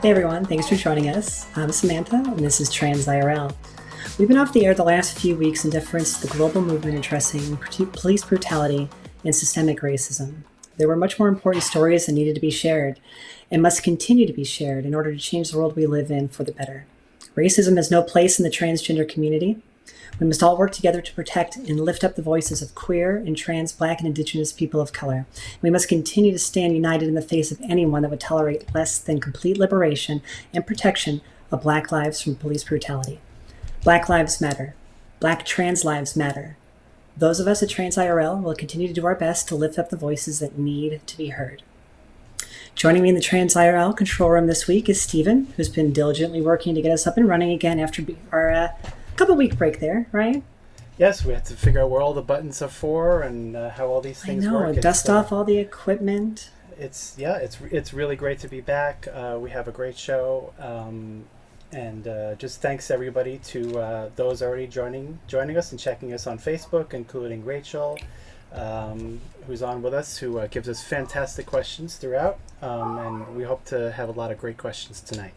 Hey everyone, thanks for joining us. I'm Samantha, and this is Trans IRL. We've been off the air the last few weeks in deference to the global movement addressing police brutality and systemic racism. There were much more important stories that needed to be shared and must continue to be shared in order to change the world we live in for the better. Racism has no place in the transgender community. We must all work together to protect and lift up the voices of queer and trans, Black, and Indigenous people of color. We must continue to stand united in the face of anyone that would tolerate less than complete liberation and protection of Black lives from police brutality. Black lives matter. Black trans lives matter. Those of us at Trans IRL will continue to do our best to lift up the voices that need to be heard. Joining me in the Trans IRL control room this week is Stephen, who's been diligently working to get us up and running again after our couple-week break there, right? Yes, we had to figure out where all the buttons are for and how all these things work. Dust off all the equipment. It's really great to be back. We have a great show, and just thanks everybody to those already joining us and checking us on Facebook, including Rachel, who's on with us, who gives us fantastic questions throughout, and we hope to have a lot of great questions tonight.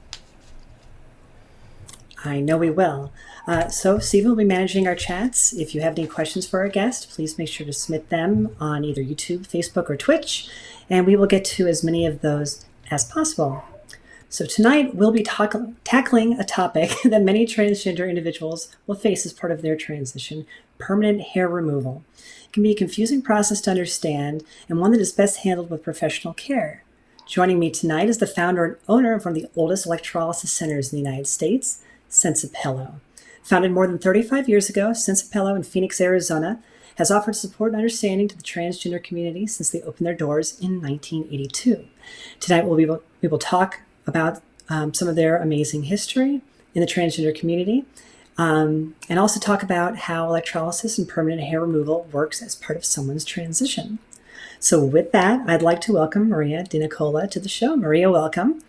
I know we will. So Stephen will be managing our chats. If you have any questions for our guest, please make sure to submit them on either YouTube, Facebook, or Twitch, and we will get to as many of those as possible. So tonight we'll be tackling a topic that many transgender individuals will face as part of their transition: permanent hair removal. It can be a confusing process to understand and one that is best handled with professional care. Joining me tonight is the founder and owner of one of the oldest electrolysis centers in the United States, Senza Pelo. Founded more than 35 years ago, Senza Pelo in Phoenix, Arizona, has offered support and understanding to the transgender community since they opened their doors in 1982. Tonight we will talk about some of their amazing history in the transgender community, and also talk about how electrolysis and permanent hair removal works as part of someone's transition. So with that, I'd like to welcome Maria DeNicola to the show. Maria, welcome.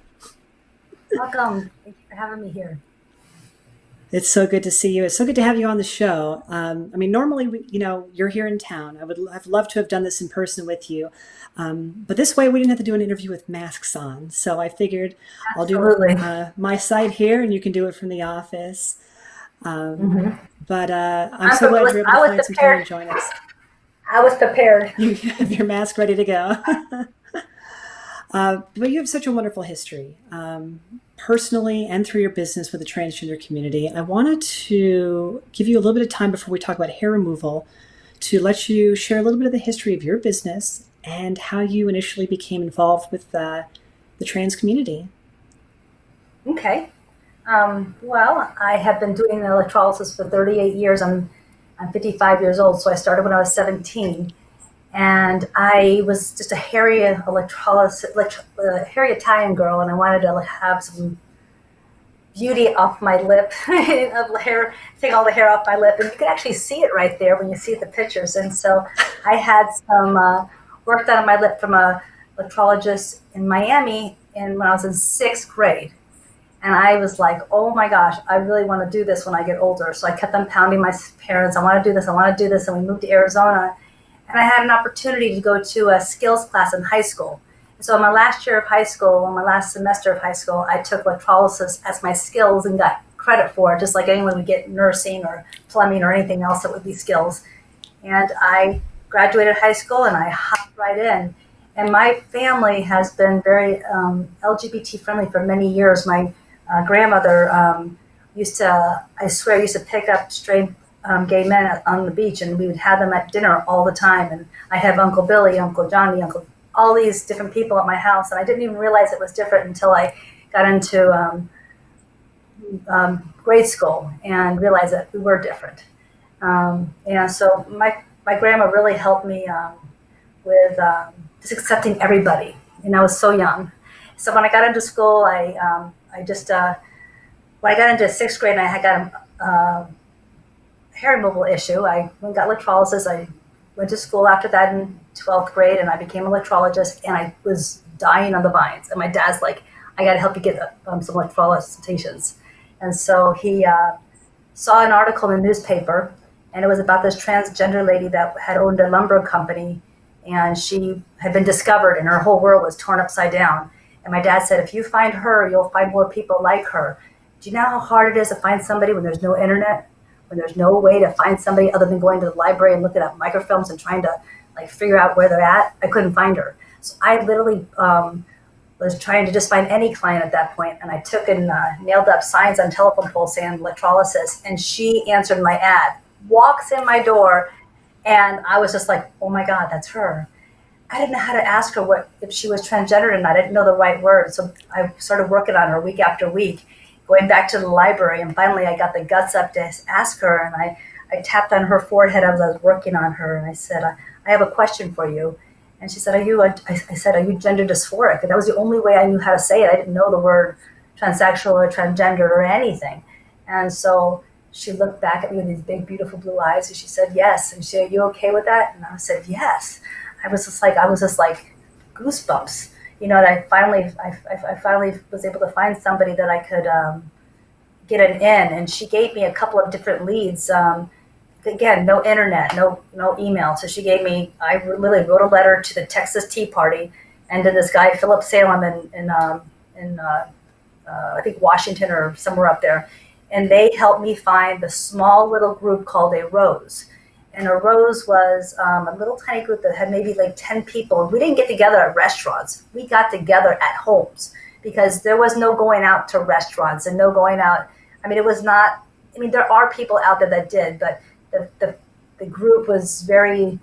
Welcome. Thank you for having me here. It's so good to see you. It's so good to have you on the show. Normally, you're here in town. I've loved to have done this in person with you. But this way we didn't have to do an interview with masks on. So I figured Absolutely. I'll do my side here and you can do it from the office. But I'm so glad you're able to find some time to join us. I was prepared. You have your mask ready to go. But you have such a wonderful history, personally and through your business with the transgender community. I wanted to give you a little bit of time before we talk about hair removal to let you share a little bit of the history of your business and how you initially became involved with the trans community. Okay. Well, I have been doing electrolysis for 38 years. I'm 55 years old, so I started when I was 17. And I was just a hairy Italian girl, and I wanted to have some beauty off my lip, of hair, take all the hair off my lip, and you can actually see it right there when you see the pictures. And so I had some work done on my lip from a electrologist in Miami, and when I was in 6th grade. And I was like, oh my gosh, I really want to do this when I get older. So I kept on pounding my parents, I want to do this, I want to do this. And we moved to Arizona. And I had an opportunity to go to a skills class in high school. So in my last year of high school, in my last semester of high school, I took electrolysis as my skills and got credit for it, just like anyone would get nursing or plumbing or anything else that would be skills. And I graduated high school and I hopped right in. And my family has been very LGBT friendly for many years. My grandmother used to pick up straight gay men on the beach, and we would have them at dinner all the time. And I have Uncle Billy, Uncle Johnny, all these different people at my house, and I didn't even realize it was different until I got into grade school and realized that we were different. And so my grandma really helped me with just accepting everybody, and I was so young. So when I got into school, when I got into 6th grade, and I had got a hair removal issue. I went and got electrolysis. I went to school after that in 12th grade, and I became an electrologist, and I was dying on the vines. And my dad's like, I got to help you get some electrolysis. And so he saw an article in the newspaper, and it was about this transgender lady that had owned a lumber company, and she had been discovered, and her whole world was torn upside down. And my dad said, if you find her, you'll find more people like her. Do you know how hard it is to find somebody when there's no internet, when there's no way to find somebody other than going to the library and looking at microfilms and trying to like figure out where they're at? I couldn't find her. So I literally was trying to just find any client at that point, and I took and nailed up signs on telephone poles saying electrolysis, and she answered my ad, walks in my door, and I was just like, oh my God, that's her. I didn't know how to ask her if she was transgender or not. I didn't know the right word. So I started working on her week after week, going back to the library, and finally I got the guts up to ask her, and I tapped on her forehead as I was working on her, and I said, I have a question for you. And she said, I said, are you gender dysphoric? And that was the only way I knew how to say it. I didn't know the word transsexual or transgender or anything. And so she looked back at me with these big, beautiful blue eyes, and she said, yes. And she said, are you okay with that? And I said, yes. I was just like goosebumps, and I finally was able to find somebody that I could get an in. And she gave me a couple of different leads. Again, no internet, no email. So I literally wrote a letter to the Texas Tea Party and to this guy, Philip Salem in I think Washington or somewhere up there. And they helped me find the small little group called a Rose. And a Rose was a little tiny group that had maybe like 10 people. We didn't get together at restaurants. We got together at homes because there was no going out to restaurants and no going out. I mean, there are people out there that did, but the group was it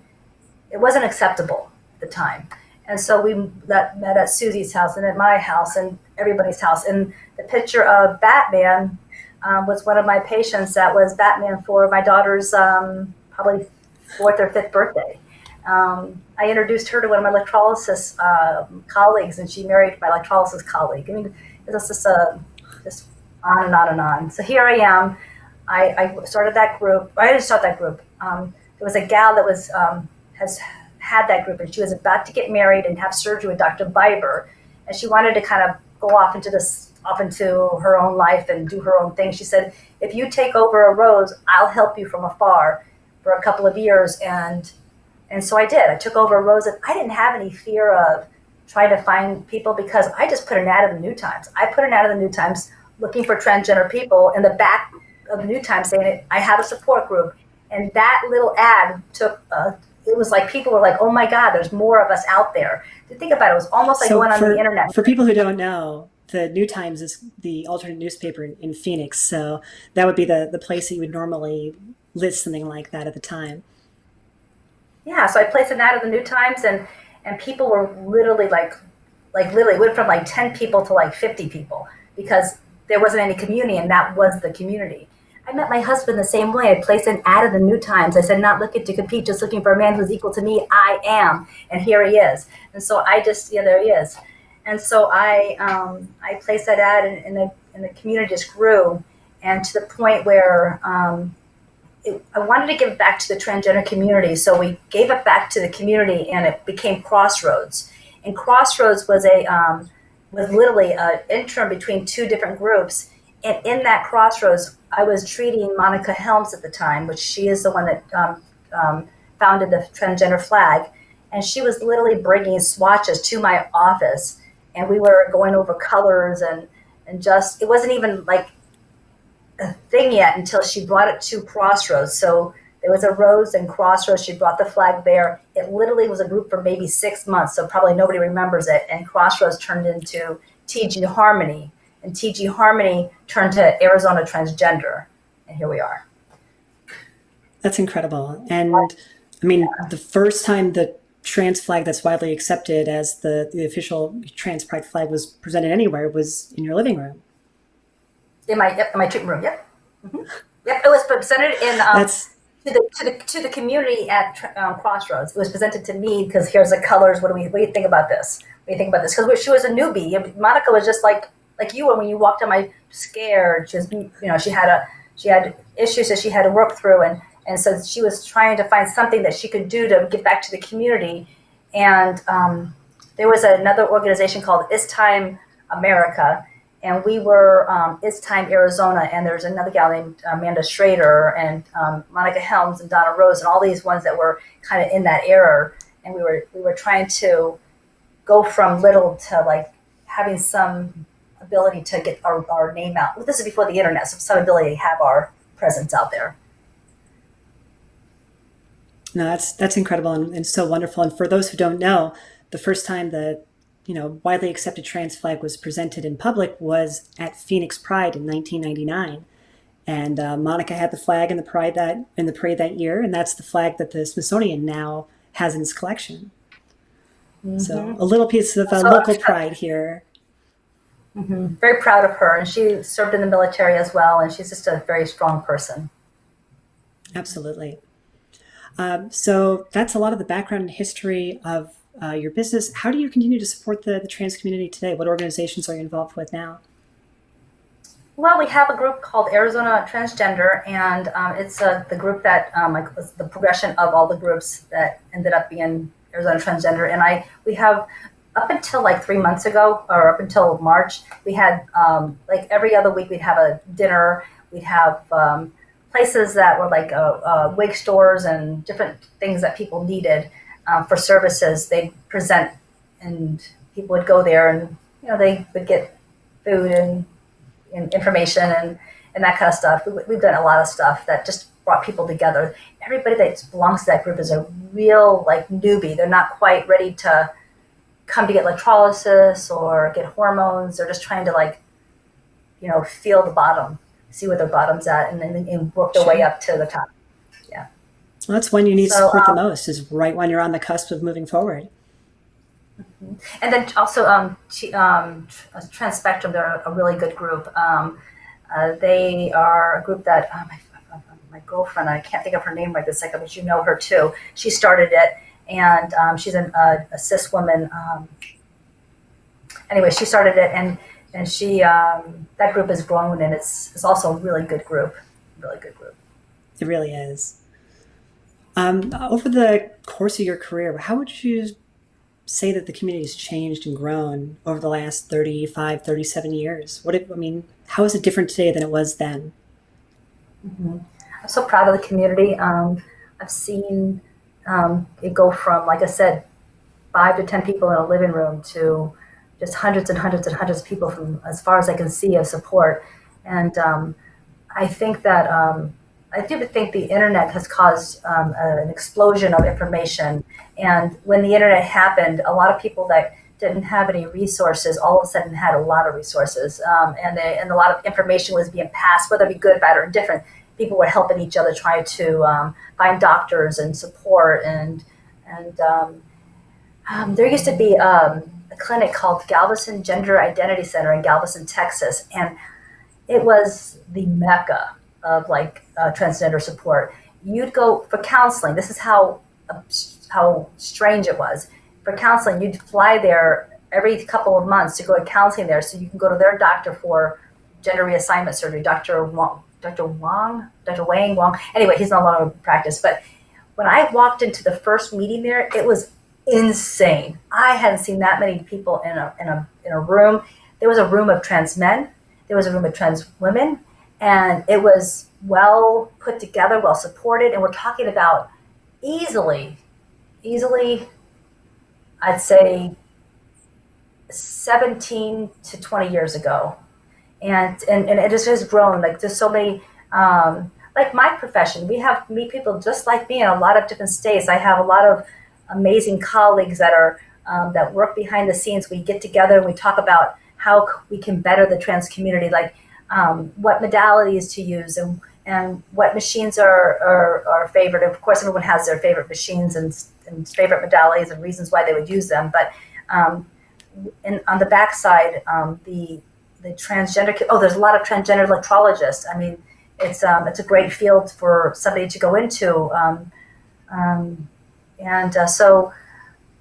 wasn't acceptable at the time. And so we met at Susie's house and at my house and everybody's house. And the picture of Batman was one of my patients that was Batman for my daughter's probably 4th or 5th birthday. I introduced her to one of my electrolysis colleagues, and she married my electrolysis colleague. I mean, it was just on and on and on. So here I am. I started that group. I didn't start that group. There was a gal that has had that group, and she was about to get married and have surgery with Dr. Biber, and she wanted to kind of go off into her own life and do her own thing. She said, if you take over a Rose, I'll help you from afar for a couple of years. And so I did. I took over a Rose, and I didn't have any fear of trying to find people because I just put an ad in the New Times. I put an ad in the New Times looking for transgender people in the back of the New Times saying, I have a support group. And that little ad it was like people were like, oh my God, there's more of us out there. To think about it, it was almost like going on the internet. For people who don't know, the New Times is the alternate newspaper in Phoenix. So that would be the place that you would normally list something like that at the time. Yeah, so I placed an ad in the New Times, and people were literally like literally went from like 10 people to like 50 people because there wasn't any community, and that was the community. I met my husband the same way. I placed an ad in the New Times. I said, not looking to compete, just looking for a man who's equal to me. I am. And here he is. And so there he is. And so I placed that ad, and the community just grew, and to the point where I wanted to give back to the transgender community. So we gave it back to the community, and it became Crossroads. And Crossroads was literally an interim between two different groups. And in that Crossroads, I was treating Monica Helms at the time, which she is the one that founded the transgender flag. And she was literally bringing swatches to my office. And we were going over colors and just, it wasn't even like a thing yet until she brought it to Crossroads. So there was a Rose and Crossroads. She brought the flag there. It literally was a group for maybe 6 months, so probably nobody remembers it. And Crossroads turned into TG Harmony. And TG Harmony turned to Arizona Transgender. And here we are. That's incredible. And I mean, the first time the trans flag that's widely accepted as the official trans pride flag was presented anywhere was in your living room. In my treatment room, yep. Mm-hmm. Yep, it was presented to the community at Crossroads. It was presented to me because here's the colors. What do you think about this? What do you think about this? Because she was a newbie. Monica was just like you, and when you walked on my scared, she had issues that she had to work through, and so she was trying to find something that she could do to give back to the community. And there was another organization called It's Time America, and we were It's Time Arizona, and there's another gal named Amanda Schrader and Monica Helms and Donna Rose and all these ones that were kind of in that era. And we were trying to go from little to like having some ability to get our name out. Well, this is before the internet, so some ability to have our presence out there. No, that's incredible and so wonderful. And for those who don't know, the first time the widely accepted trans flag was presented in public was at Phoenix Pride in 1999. And Monica had the flag in the parade that year, and that's the flag that the Smithsonian now has in its collection. Mm-hmm. So a little piece of local pride here. Mm-hmm. Very proud of her, and she served in the military as well, and she's just a very strong person. Absolutely. So that's a lot of the background and history of your business. How do you continue to support the trans community today? What organizations are you involved with now? Well, we have a group called Arizona Transgender, and it's the group that was the progression of all the groups that ended up being Arizona Transgender. And we have, up until like 3 months ago, or up until March, we had like every other week we'd have a dinner. We'd have places that were like wig stores and different things that people needed for services. They'd present, and people would go there, and they would get food and information and that kind of stuff. We've done a lot of stuff that just brought people together. Everybody that belongs to that group is a real like newbie. They're not quite ready to come to get electrolysis or get hormones. They're just trying to like, feel the bottom, see where their bottom's at, and work their way up to the top. Yeah. Well, that's when you need support the most, is right when you're on the cusp of moving forward. Mm-hmm. And then also Trans Spectrum, they're a really good group. They are a group that my girlfriend, I can't think of her name right this second, but you know her too. She started it, and she's a cis woman. Anyway, she started it, and she that group has grown, and it's also a really good group. Really good group. It really is. Over the course of your career, how would you say that the community has changed and grown over the last 35, 37 years? How is it different today than it was then? Mm-hmm. I'm so proud of the community. I've seen it go from, like I said, 5 to 10 people in a living room to just hundreds and hundreds and hundreds of people from as far as I can see of support. And I think that I do think the internet has caused an explosion of information. And when the internet happened, a lot of people that didn't have any resources all of a sudden had a lot of resources, and a lot of information was being passed, whether it be good, bad, or indifferent. People were helping each other, trying to find doctors and support. And there used to be a clinic called Galveston Gender Identity Center in Galveston, Texas, and it was the mecca of like transgender support. You'd go for counseling. This is how strange it was. For counseling, you'd fly there every couple of months to go to counseling there, so you can go to their doctor for gender reassignment surgery. Dr. Wang. Anyway, he's no longer in practice. But when I walked into the first meeting there, it was insane. I hadn't seen that many people in a room. There was a room of trans men. There was a room of trans women. And it was well put together, well supported. And we're talking about easily, I'd say 17 to 20 years ago. And it just has grown. Like there's so many, like my profession, we meet people just like me in a lot of different states. I have a lot of amazing colleagues that are that work behind the scenes. We get together and we talk about how we can better the trans community, like what modalities to use and what machines are favored. Of course, everyone has their favorite machines and favorite modalities and reasons why they would use them. But and on the backside, the transgender, there's a lot of transgender electrologists. I mean, it's a great field for somebody to go into. So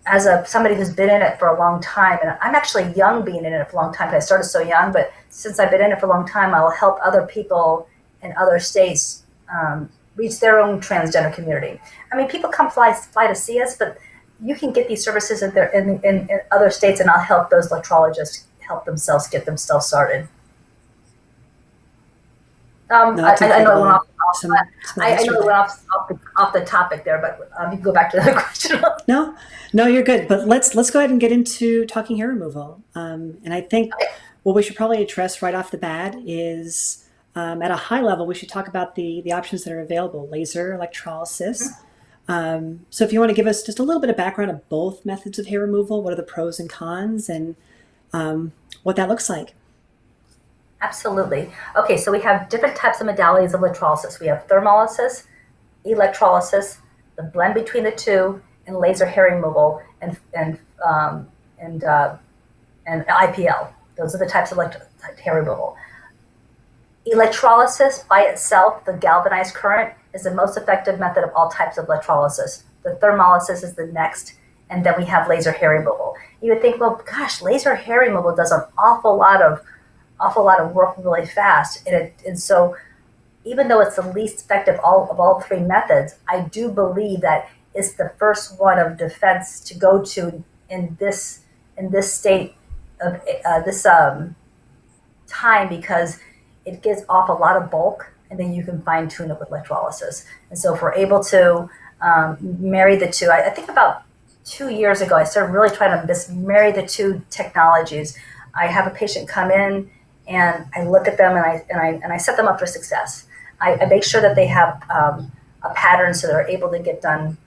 as somebody who's been in it for a long time, and I'm actually young being in it for a long time, because I started so young, but since I've been in it for a long time, I'll help other people in other states reach their own transgender community. I mean, people come fly to see us, but you can get these services in other states, and I'll help those electrologists get themselves started. I know I went off some I history know we there. went off the topic there, but you can go back to the question. No, you're good. But let's go ahead and get into talking hair removal. And I think what we should probably address right off the bat is at a high level, we should talk about the options that are available: laser, electrolysis. So if you want to give us just a little bit of background of both methods of hair removal, what are the pros and cons, and what that looks like? Absolutely. Okay, so we have different types of modalities of electrolysis. We have thermolysis, electrolysis, the blend between the two, and laser hair removal, and IPL. Those are the types of hair removal. Electrolysis by itself, the galvanized current, is the most effective method of all types of electrolysis. The thermolysis is the next, and then we have laser hair removal. You would think, well, gosh, laser hair removal does an awful lot of work really fast, and so even though it's the least effective of all three methods, I do believe that it's the first one of defense to go to in this state of this time, because it gives off a lot of bulk, and then you can fine tune it with electrolysis. And so if we're able to marry the two, I think about 2 years ago, I started really trying to marry the two technologies. I have a patient come in, and I look at them, and I set them up for success. I make sure that they have a pattern so they're able to get done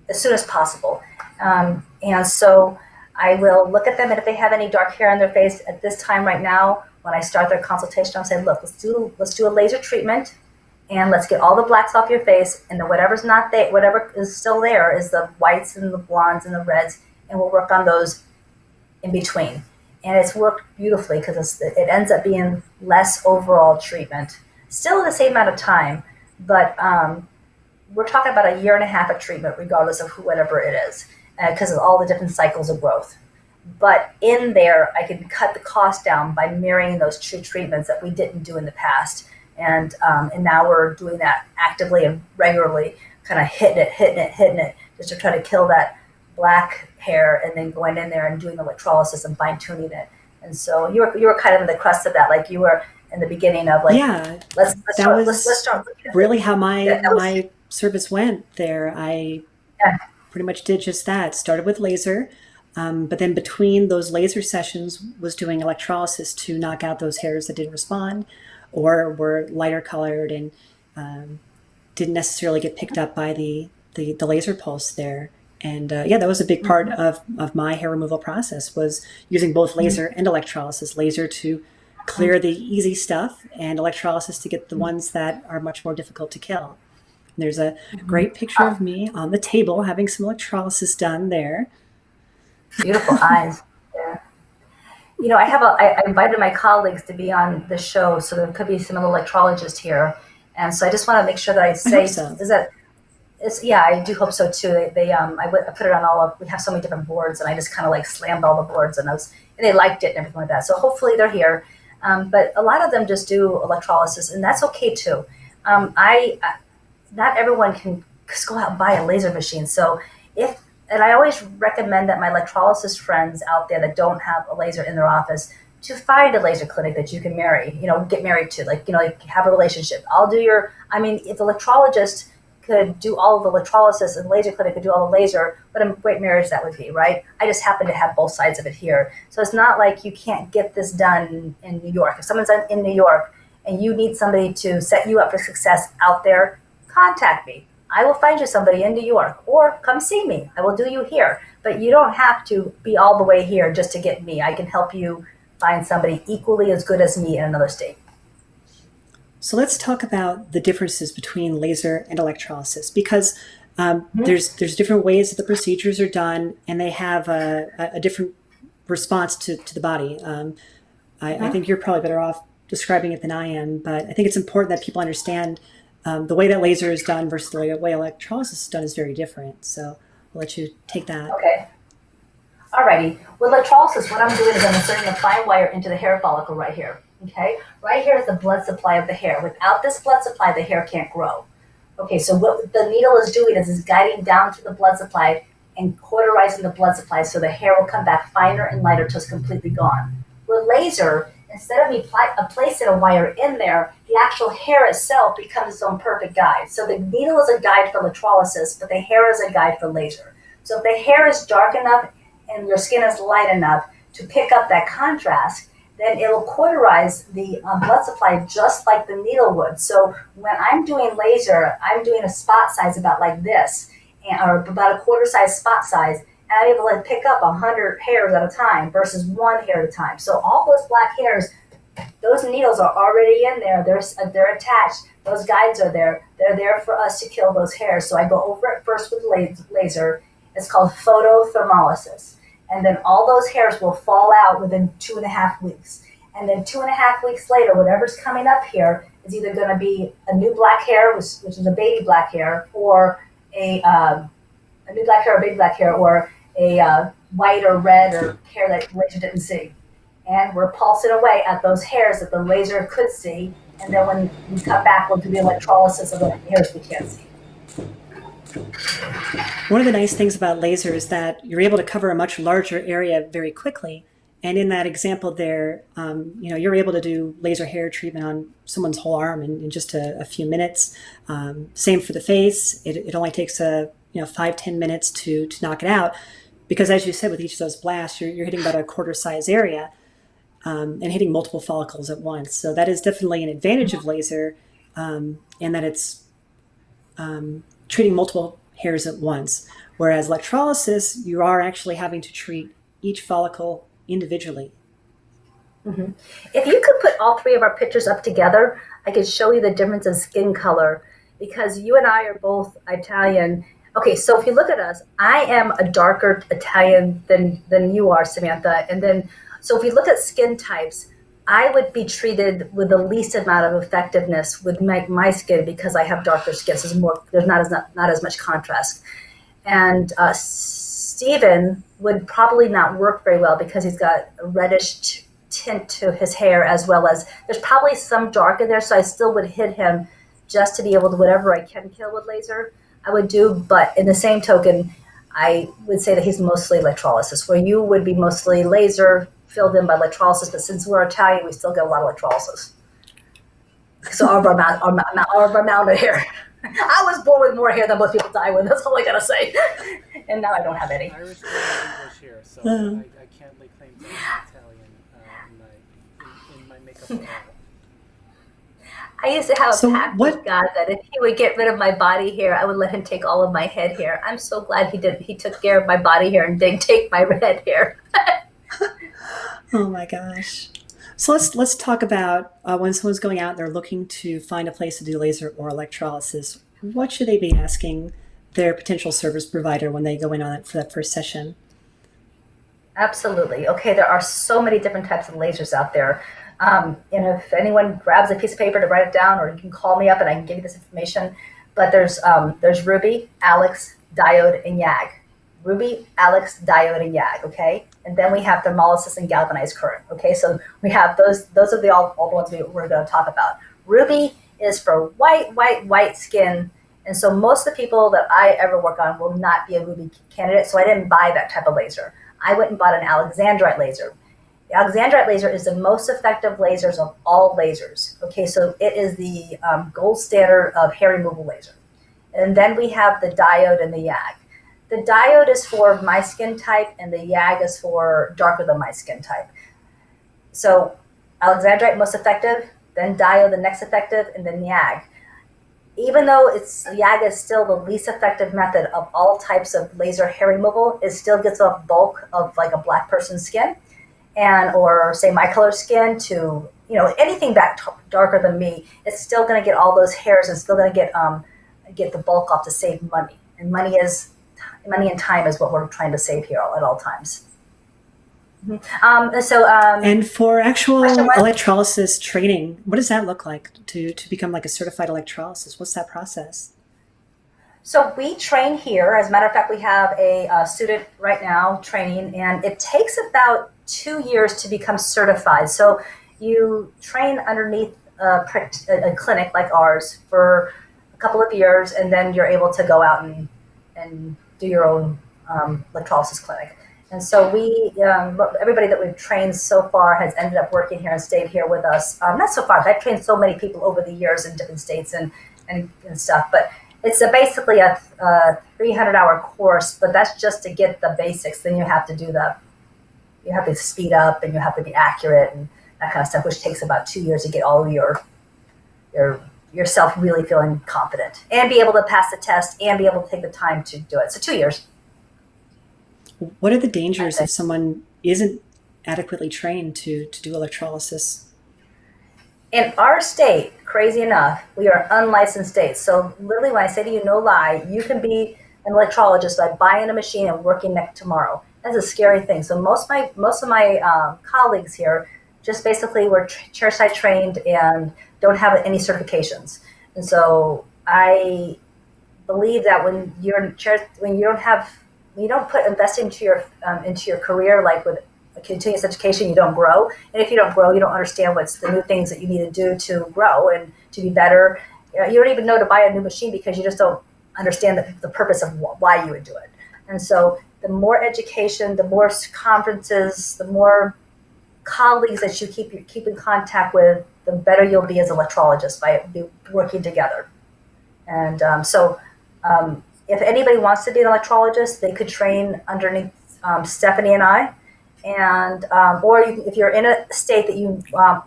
as soon as possible. And so I will look at them, and if they have any dark hair on their face at this time right now, when I start their consultation, I'll say, look, let's do a laser treatment, and let's get all the blacks off your face, and then whatever's not there, whatever is still there is the whites and the blondes and the reds, and we'll work on those in between. And it's worked beautifully because it ends up being less overall treatment, still the same amount of time, but we're talking about 1.5 years of treatment, regardless of whatever it is, because of all the different cycles of growth. But in there, I can cut the cost down by marrying those two treatments that we didn't do in the past. And now we're doing that actively and regularly, kind of hitting it, just to try to kill that black hair, and then going in there and doing electrolysis and fine tuning it. And so you were kind of in the crust of that, like you were in the beginning of like, Yeah, let's start looking at really it. how Yeah, my service went there. I pretty much did just that. Started with laser, but then between those laser sessions was doing electrolysis to knock out those hairs that didn't respond or were lighter colored and didn't necessarily get picked up by the laser pulse there. And that was a big part of my hair removal process, was using both laser and electrolysis. Laser to clear the easy stuff, and electrolysis to get the ones that are much more difficult to kill. And there's a great picture of me on the table having some electrolysis done there. Beautiful eyes. Yeah. You know, I invited my colleagues to be on the show, so there could be some electrologists here. And so I just want to make sure that I say, I do hope so too. I put it on we have so many different boards, and I just kind of like slammed all the boards, and they liked it and everything like that. So hopefully they're here. But a lot of them just do electrolysis, and that's okay too. Not everyone can just go out and buy a laser machine. So and I always recommend that my electrolysis friends out there that don't have a laser in their office, to find a laser clinic that you can get married to, like have a relationship. If the electrologist could do all of the electrolysis and laser clinic could do all the laser, what a great marriage that would be, right? I just happen to have both sides of it here. So it's not like you can't get this done in New York. If someone's in New York and you need somebody to set you up for success out there, contact me. I will find you somebody in New York, or come see me. I will do you here. But you don't have to be all the way here just to get me. I can help you find somebody equally as good as me in another state. So let's talk about the differences between laser and electrolysis, because there's different ways that the procedures are done, and they have a different response to the body. I think you're probably better off describing it than I am, but I think it's important that people understand the way that laser is done versus the way electrolysis is done is very different. So I'll let you take that. Okay. Alrighty. With electrolysis, what I'm doing is I'm inserting a fine wire into the hair follicle right here. Okay. Right here is the blood supply of the hair. Without this blood supply, the hair can't grow. Okay. So what the needle is doing is guiding down to the blood supply and cauterizing the blood supply so the hair will come back finer and lighter till it's completely gone. With laser, instead of me placing a wire in there, the actual hair itself becomes its own perfect guide. So the needle is a guide for electrolysis, but the hair is a guide for laser. So if the hair is dark enough and your skin is light enough to pick up that contrast, then it'll cauterize the blood supply just like the needle would. So when I'm doing laser, I'm doing a spot size about like this, or about a quarter size spot size, and I'm able to pick up 100 hairs at a time versus one hair at a time. So all those black hairs, those needles are already in there. They're attached. Those guides are there. They're there for us to kill those hairs. So I go over it first with laser. It's called photothermolysis. And then all those hairs will fall out within 2.5 weeks. And then 2.5 weeks later, whatever's coming up here is either going to be a new black hair, which is a baby black hair, or a new black hair, or baby black hair, or a white or red or hair that the laser didn't see. And we're pulsing away at those hairs that the laser could see. And then when we come back, we'll do the electrolysis of the hairs we can't see. One of the nice things about laser is that you're able to cover a much larger area very quickly. And in that example there, you're able to do laser hair treatment on someone's whole arm in just a few minutes. Same for the face. It only takes 5-10 minutes to knock it out, because as you said, with each of those blasts, you're hitting about a quarter size area and hitting multiple follicles at once. So that is definitely an advantage of laser, in that it's treating multiple hairs at once, whereas electrolysis, you are actually having to treat each follicle individually. Mm-hmm. If you could put all three of our pictures up together, I could show you the difference in skin color, because you and I are both Italian. Okay, so if you look at us, I am a darker Italian than you are, Samantha. And then, so if you look at skin types, I would be treated with the least amount of effectiveness with my skin, because I have darker skin. So there's not as much contrast. And Stephen would probably not work very well because he's got a reddish tint to his hair, as well as there's probably some dark in there. So I still would hit him just to be able to, whatever I can kill with laser, I would do. But in the same token, I would say that he's mostly electrolysis, where you would be mostly laser filled in by electrolysis, but since we're Italian, we still get a lot of electrolysis. So our amount of hair. I was born with more hair than most people die with. That's all I gotta say. And now I don't have any. Irish born English hair, so I can't lay claim to being Italian in my makeup. I used to have a pact with God that if he would get rid of my body hair, I would let him take all of my head hair. I'm so glad he didn't. He took care of my body hair and didn't take my head hair. Oh my gosh. So let's talk about when someone's going out and they're looking to find a place to do laser or electrolysis, what should they be asking their potential service provider when they go in on it for that first session? Absolutely. Okay, there are so many different types of lasers out there. If anyone grabs a piece of paper to write it down, or you can call me up and I can give you this information. But there's Ruby, Alex, Diode, and YAG. Ruby, Alex, Diode, and YAG, okay? And then we have thermolysis and galvanized current, okay? So we have those are all the ones we're going to talk about. Ruby is for white skin, and so most of the people that I ever work on will not be a Ruby candidate, so I didn't buy that type of laser. I went and bought an alexandrite laser. The alexandrite laser is the most effective lasers of all lasers, okay? So it is the gold standard of hair removal laser. And then we have the diode and the YAG. The diode is for my skin type, and the YAG is for darker than my skin type. So alexandrite most effective, then diode the next effective, and then YAG. Even though YAG is still the least effective method of all types of laser hair removal, it still gets a bulk of like a black person's skin, or say my color skin to anything back darker than me. It's still going to get all those hairs and still going to get the bulk off to save money. And money and time is what we're trying to save here at all times. And for actual electrolysis training, what does that look like to become like a certified electrolysis? What's that process? So we train here. As a matter of fact, we have a student right now training, and it takes about 2 years to become certified. So you train underneath a clinic like ours for a couple of years, and then you're able to go out and do your own electrolysis clinic. And so everybody that we've trained so far has ended up working here and stayed here with us. Not so far. I've trained so many people over the years in different states and stuff. But it's basically a 300-hour course, but that's just to get the basics. Then you have to speed up and you have to be accurate and that kind of stuff, which takes about 2 years to get all of yourself really feeling confident and be able to pass the test and be able to take the time to do it. So 2 years. What are the dangers if someone isn't adequately trained to do electrolysis? In our state, crazy enough, we are an unlicensed state. So literally when I say to you, no lie, you can be an electrologist by buying a machine and working next tomorrow. That's a scary thing. So most of my colleagues here just basically were chairside trained and don't have any certifications. And so I believe that when you don't invest into your career, like with continuous education, you don't grow. And if you don't grow, you don't understand what's the new things that you need to do to grow and to be better. You don't even know to buy a new machine because you just don't understand the purpose of why you would do it. And so the more education, the more conferences, the more colleagues that you keep in contact with, the better you'll be as an electrologist by working together. And if anybody wants to be an electrologist, they could train underneath Stephanie and I. And if you're in a state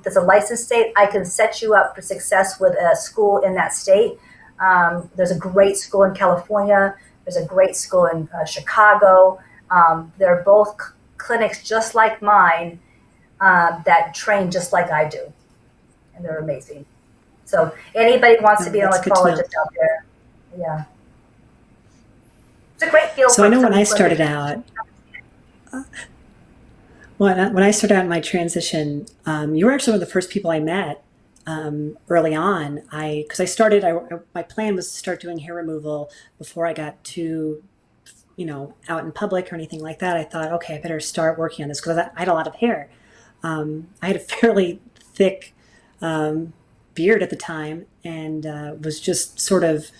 that's a licensed state, I can set you up for success with a school in that state. There's a great school in California. There's a great school in Chicago. They're both clinics just like mine that train just like I do. And they're amazing. So anybody wants to be an electrologist out there, yeah. It's a great field. So I know when I started out, when I started out in my transition, you were actually one of the first people I met early on. My plan was to start doing hair removal before I got too, out in public or anything like that. I thought, okay, I better start working on this because I had a lot of hair. I had a fairly thick beard at the time and was just sort of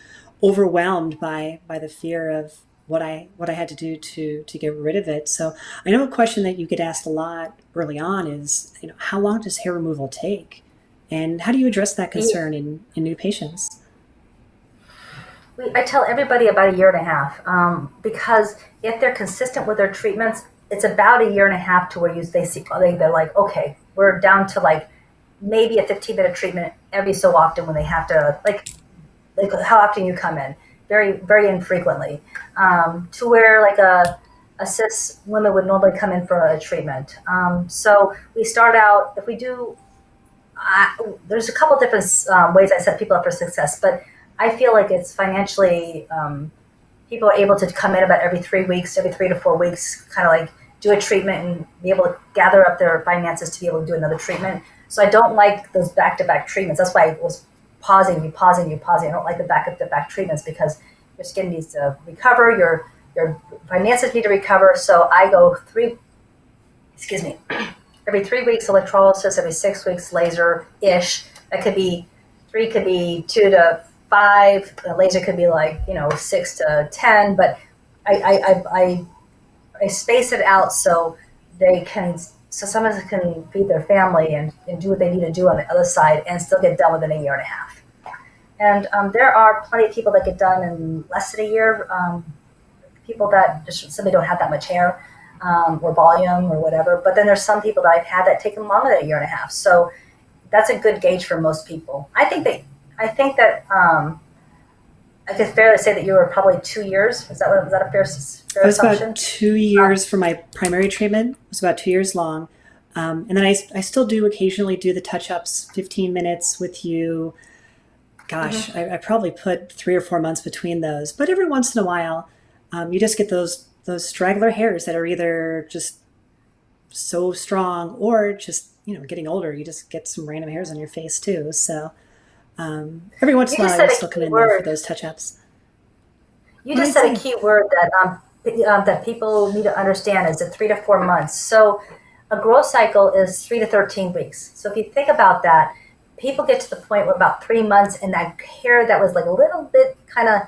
overwhelmed by the fear of what I had to do to get rid of it. So I know a question that you get asked a lot early on is, how long does hair removal take? And how do you address that concern in new patients? I tell everybody about 1.5 years because if they're consistent with their treatments, it's about 1.5 years to where they're like, okay, we're down to like maybe a 15-minute treatment every so often when they have to, like how often you come in. Very, very infrequently, to where like a cis woman would normally come in for a treatment. So we start out, if we do, there's a couple different ways I set people up for success, but I feel like it's financially, people are able to come in about every 3 weeks, every 3 to 4 weeks, kind of like do a treatment and be able to gather up their finances to be able to do another treatment. So I don't like those back-to-back treatments. That's why I was pausing. I don't like the back treatments because your skin needs to recover, your finances need to recover. So I go every 3 weeks electrolysis, every 6 weeks laser-ish. That could be 3, could be 2 to 5. The laser could be like 6 to 10. But I space it out so someone can feed their family and do what they need to do on the other side and still get done within 1.5 years. And there are plenty of people that get done in less than a year. People that just simply don't have that much hair or volume or whatever. But then there's some people that I've had that take them longer than 1.5 years. So that's a good gauge for most people. I think that I could fairly say that you were probably 2 years. Was that a fair assumption? It was about 2 years for my primary treatment. It was about 2 years long. And then I still do occasionally do the touch-ups, 15 minutes with you. Gosh, I probably put 3 or 4 months between those. But every once in a while, you just get those straggler hairs that are either just so strong or just, getting older. You just get some random hairs on your face too. So every once in a while, I still come in there for those touch-ups. You just said a key word that people need to understand is the 3 to 4 months. So a growth cycle is 3 to 13 weeks. So if you think about that, people get to the point where about 3 months and that hair that was like a little bit kind of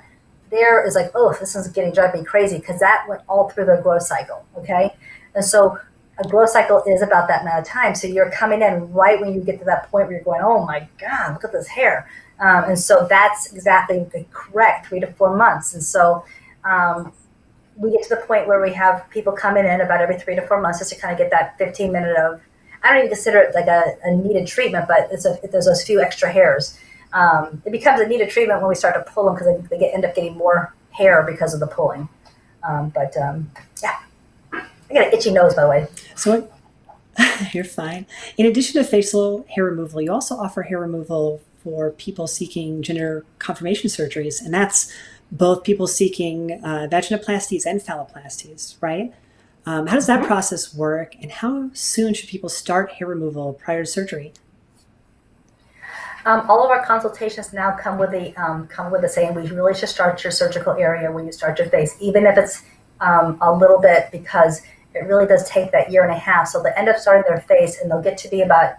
there is like, oh, this is driving me crazy, because that went all through the growth cycle. Okay. And so a growth cycle is about that amount of time. So you're coming in right when you get to that point where you're going, oh my God, look at this hair. And so that's exactly correct, 3 to 4 months. And so we get to the point where we have people coming in about every 3 to 4 months just to kind of get that 15-minute of, I don't even consider it like a needed treatment, but there's those few extra hairs. It becomes a needed treatment when we start to pull them, because they end up getting more hair because of the pulling. Yeah. I got an itchy nose, by the way. So you're fine. In addition to facial hair removal, you also offer hair removal for people seeking gender confirmation surgeries, and that's both people seeking vaginoplasties and phalloplasties, right? How does that process work, and how soon should people start hair removal prior to surgery? All of our consultations now come with the saying, we really should start your surgical area when you start your face, even if it's a little bit, because it really does take that 1.5 years. So they end up starting their face, and they'll get to be about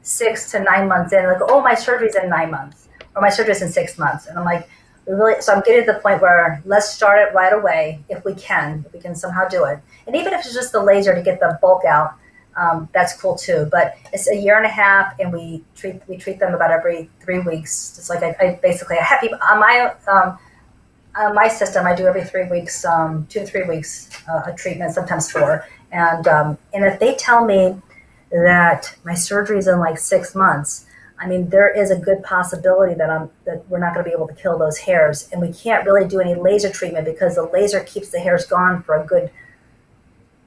6 to 9 months in, and they'll go, oh, my surgery's in 9 months, or my surgery's in 6 months. And I'm like, so I'm getting to the point where let's start it right away if we can somehow do it. And even if it's just the laser to get the bulk out, that's cool too. But it's a 1.5 years, and we treat them about every 3 weeks. Just like I have people on my system. I do every 3 weeks, 2 to 3 weeks a treatment, sometimes 4. And if they tell me that my surgery is in like 6 months, I mean, there is a good possibility that we're not going to be able to kill those hairs, and we can't really do any laser treatment, because the laser keeps the hairs gone for a good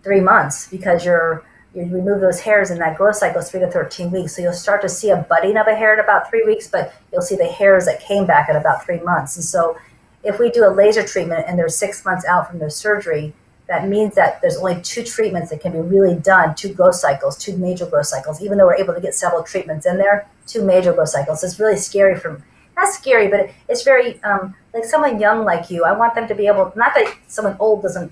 3 months, because you remove those hairs in that growth cycle 3 to 13 weeks. So you'll start to see a budding of a hair in about 3 weeks, but you'll see the hairs that came back at about 3 months. And so if we do a laser treatment and they're 6 months out from their surgery, that means that there's only 2 treatments that can be really done, 2 growth cycles, 2 major growth cycles, even though we're able to get several treatments in there, 2 major growth cycles. It's really scary not scary, but it's very, like someone young like you, I want them to be able, not that someone old doesn't,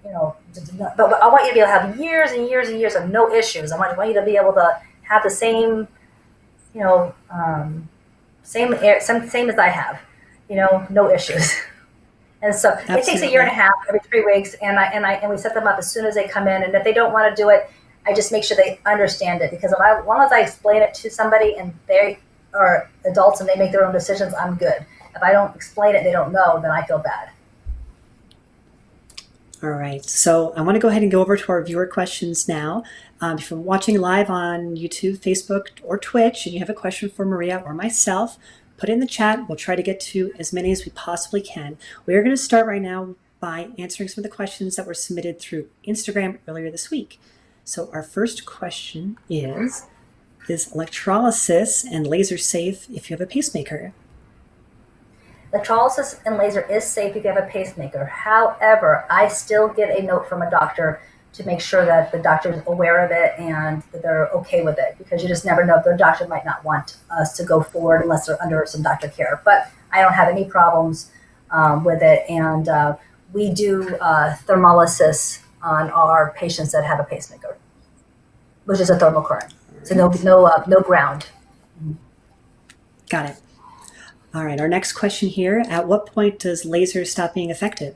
but I want you to be able to have years and years and years of no issues. I want you to be able to have the same, same as I have, no issues. And so Absolutely. It takes a 1.5 years, every 3 weeks, and we set them up as soon as they come in. And if they don't want to do it, I just make sure they understand it, because as long as I explain it to somebody and they are adults and they make their own decisions, I'm good. If I don't explain it, they don't know, then I feel bad. All right, so I want to go ahead and go over to our viewer questions now. If you're watching live on YouTube, Facebook, or Twitch, and you have a question for Maria or myself, put it in the chat. We'll try to get to as many as we possibly can. We're going to start right now by answering some of the questions that were submitted through Instagram earlier this week. So our first question is electrolysis and laser safe if you have a pacemaker? Electrolysis and laser is safe if you have a pacemaker. However, I still get a note from a doctor to make sure that the doctor is aware of it and that they're okay with it, because you just never know. Their doctor might not want us to go forward unless they're under some doctor care. But I don't have any problems with it, and we do thermolysis on our patients that have a pacemaker, which is a thermal current. So no ground. Got it. All right, our next question here, at what point does laser stop being effective?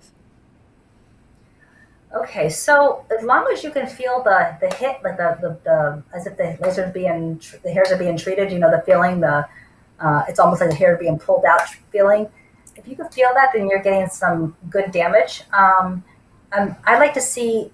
Okay, so as long as you can feel the hit, like the as if the hairs are being treated, the feeling, it's almost like the hair being pulled out feeling. If you can feel that, then you're getting some good damage. I like to see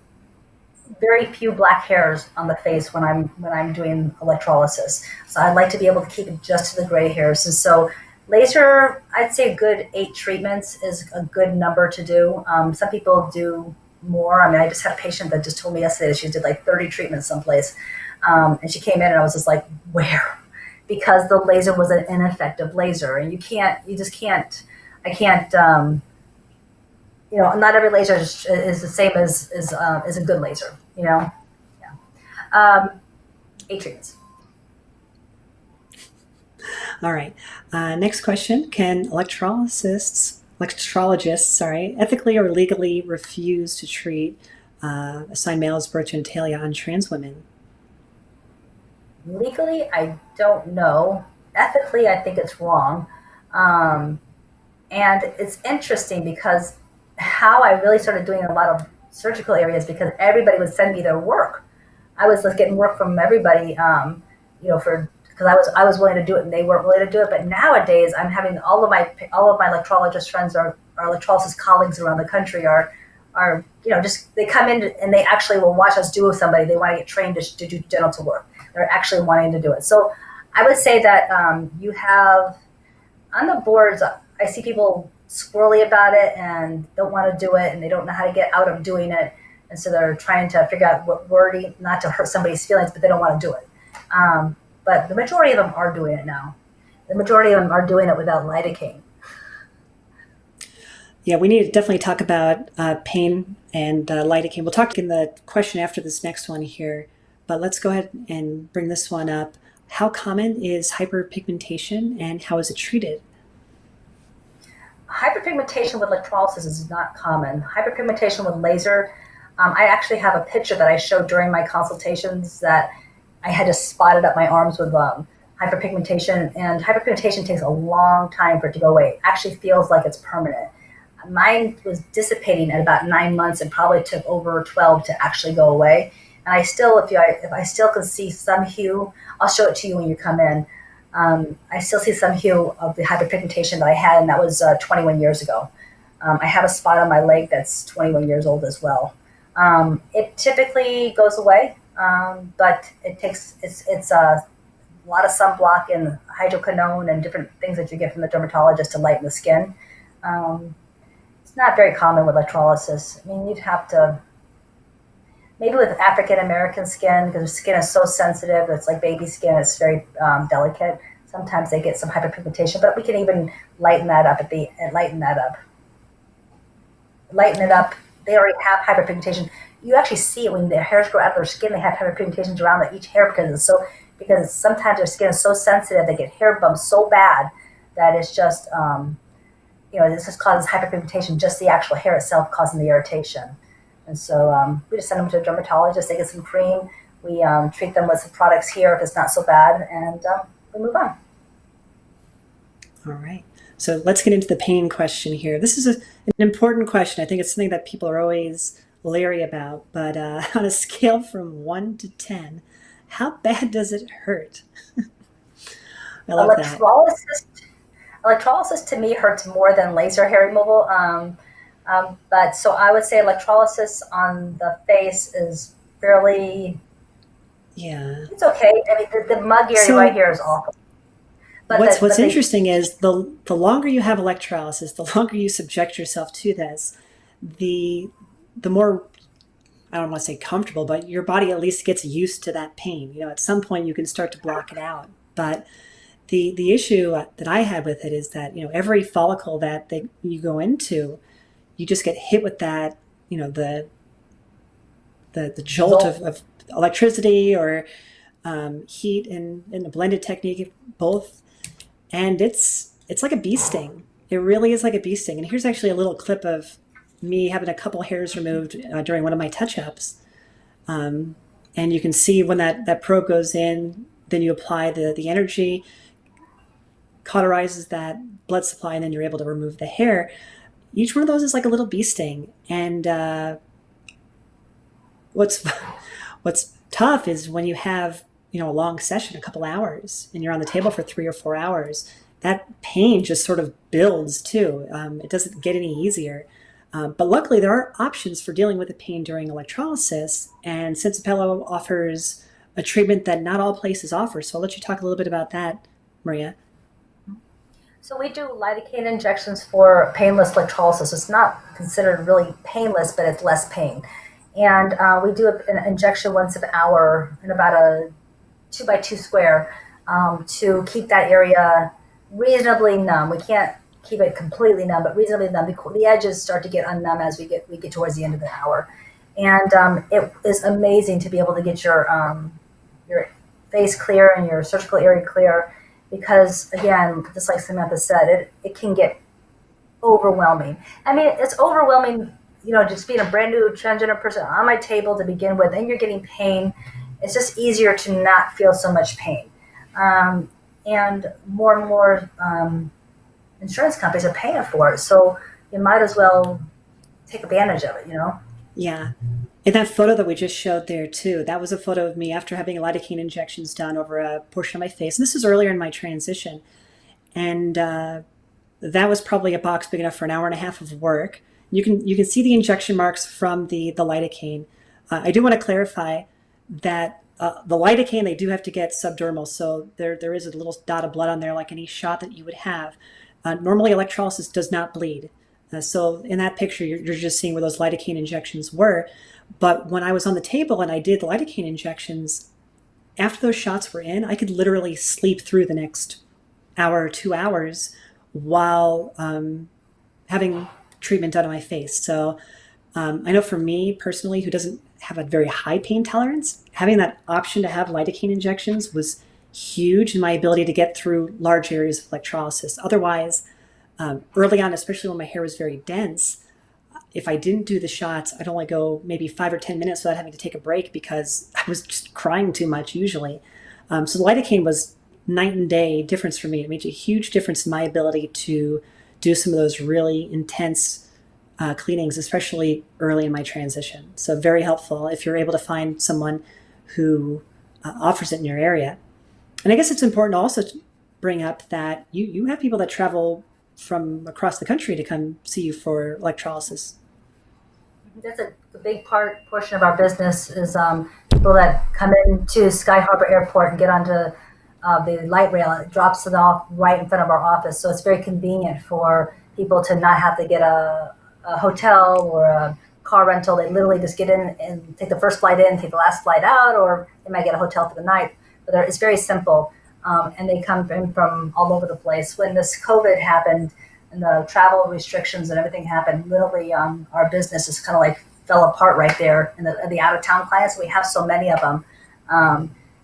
very few black hairs on the face when I'm doing electrolysis. So I'd like to be able to keep it just to the gray hairs. And so laser, I'd say a good 8 treatments is a good number to do. Some people do more. I mean, I just had a patient that just told me yesterday that she did like 30 treatments someplace. And she came in and I was just like, where? Because the laser was an ineffective laser. And I can't, not every laser is the same as a good laser, Yeah. 8 treatments. All right. Next question. Can electrologists, ethically or legally refuse to treat assigned male as birth genitalia on trans women? Legally, I don't know. Ethically, I think it's wrong. And it's interesting because how I really started doing a lot of surgical areas because everybody would send me their work. I was getting work from everybody, for because I was willing to do it and they weren't willing to do it. But nowadays, I'm having all of my electrologist friends or electrolysis colleagues around the country are just they come in and they actually will watch us do with somebody. They want to get trained to do genital work. They're actually wanting to do it. So I would say that you have on the boards. I see people squirrely about it and don't want to do it, and they don't know how to get out of doing it, and so they're trying to figure out what wording, not to hurt somebody's feelings, but they don't want to do it. But the majority of them are doing it now. The majority of them are doing it without lidocaine. Yeah, we need to definitely talk about pain and lidocaine. We'll talk in the question after this next one here, but let's go ahead and bring this one up. How common is hyperpigmentation and how is it treated? Hyperpigmentation with electrolysis is not common. Hyperpigmentation with laser, I actually have a picture that I showed during my consultations that I had just spotted up my arms with hyperpigmentation, and hyperpigmentation takes a long time for it to go away. It actually feels like it's permanent. Mine was dissipating at about 9 months and probably took over 12 to actually go away. And I still, if I still can see some hue, I'll show it to you when you come in. I still see some hue of the hyperpigmentation that I had, and that was 21 years ago. I have a spot on my leg that's 21 years old as well. It typically goes away, but it's a lot of sunblock and hydroquinone and different things that you get from the dermatologist to lighten the skin. It's not very common with electrolysis. I mean, you'd have to, maybe with African American skin, because their skin is so sensitive, it's like baby skin, it's very delicate. Sometimes they get some hyperpigmentation, but we can even lighten that up lighten it up. They already have hyperpigmentation. You actually see it when their hairs grow out of their skin. They have hyperpigmentation around each hair because sometimes their skin is so sensitive, they get hair bumps so bad that it's just this just causes hyperpigmentation. Just the actual hair itself causing the irritation. And so we just send them to a dermatologist. They get some cream. We treat them with some products here if it's not so bad, and we move on. All right. So let's get into the pain question here. This is an important question. I think it's something that people are always leery about. But on a scale from 1 to 10, how bad does it hurt? I love that. Electrolysis to me hurts more than laser hair removal. But so I would say electrolysis on the face is fairly, it's okay. I mean, the mug area right here is awful. But what's interesting is the longer you have electrolysis, the longer you subject yourself to this, the more, I don't want to say comfortable, but your body at least gets used to that pain. At some point you can start to block it out. But the issue that I had with it is that, every follicle that you go into, you just get hit with that, the jolt of electricity or heat in a blended technique, both. And it's like a bee sting. It really is like a bee sting. And here's actually a little clip of me having a couple hairs removed during one of my touch-ups. And you can see when that probe goes in, then you apply the energy, cauterizes that blood supply, and then you're able to remove the hair. Each one of those is like a little bee sting. And what's tough is when you have a long session, a couple hours, and you're on the table for 3 or 4 hours, that pain just sort of builds too. It doesn't get any easier. But luckily there are options for dealing with the pain during electrolysis, and Senza Pelo offers a treatment that not all places offer. So I'll let you talk a little bit about that, Maria. So we do lidocaine injections for painless electrolysis. It's not considered really painless, but it's less pain. And we do an injection once an hour in about a 2x2 square to keep that area reasonably numb. We can't keep it completely numb, but reasonably numb. The edges start to get unnumb as we get towards the end of the hour. And it is amazing to be able to get your face clear and your surgical area clear, because again, just like Samantha said, it can get overwhelming. I mean, it's overwhelming, just being a brand new transgender person on my table to begin with, and you're getting pain. It's just easier to not feel so much pain. And more insurance companies are paying for it. So you might as well take advantage of it, you know? Yeah. And that photo that we just showed there too, that was a photo of me after having lidocaine injections done over a portion of my face. And this is earlier in my transition. And that was probably a box big enough for an hour and a half of work. You can see the injection marks from the lidocaine. I do want to clarify that the lidocaine, they do have to get subdermal. So there is a little dot of blood on there like any shot that you would have. Normally, electrolysis does not bleed. So in that picture, you're just seeing where those lidocaine injections were. But when I was on the table and I did the lidocaine injections, after those shots were in, I could literally sleep through the next hour or 2 hours while having treatment done on my face. So I know for me personally, who doesn't have a very high pain tolerance, having that option to have lidocaine injections was huge in my ability to get through large areas of electrolysis. Otherwise, early on, especially when my hair was very dense, if I didn't do the shots, I'd only go maybe 5 or 10 minutes without having to take a break because I was just crying too much usually. So the lidocaine was night and day difference for me. It made a huge difference in my ability to do some of those really intense cleanings, especially early in my transition. So very helpful if you're able to find someone who offers it in your area. And I guess it's important also to bring up that you have people that travel from across the country to come see you for electrolysis. That's a big portion of our business is people that come into Sky Harbor Airport and get onto the light rail. It drops them off right in front of our office. So it's very convenient for people to not have to get a hotel or a car rental. They literally just get in and take the first flight in, take the last flight out, or they might get a hotel for the night. But it's very simple. And they come in from all over the place. When this COVID happened and the travel restrictions and everything happened, literally our business just kind of like fell apart right there. And the out-of-town clients, we have so many of them.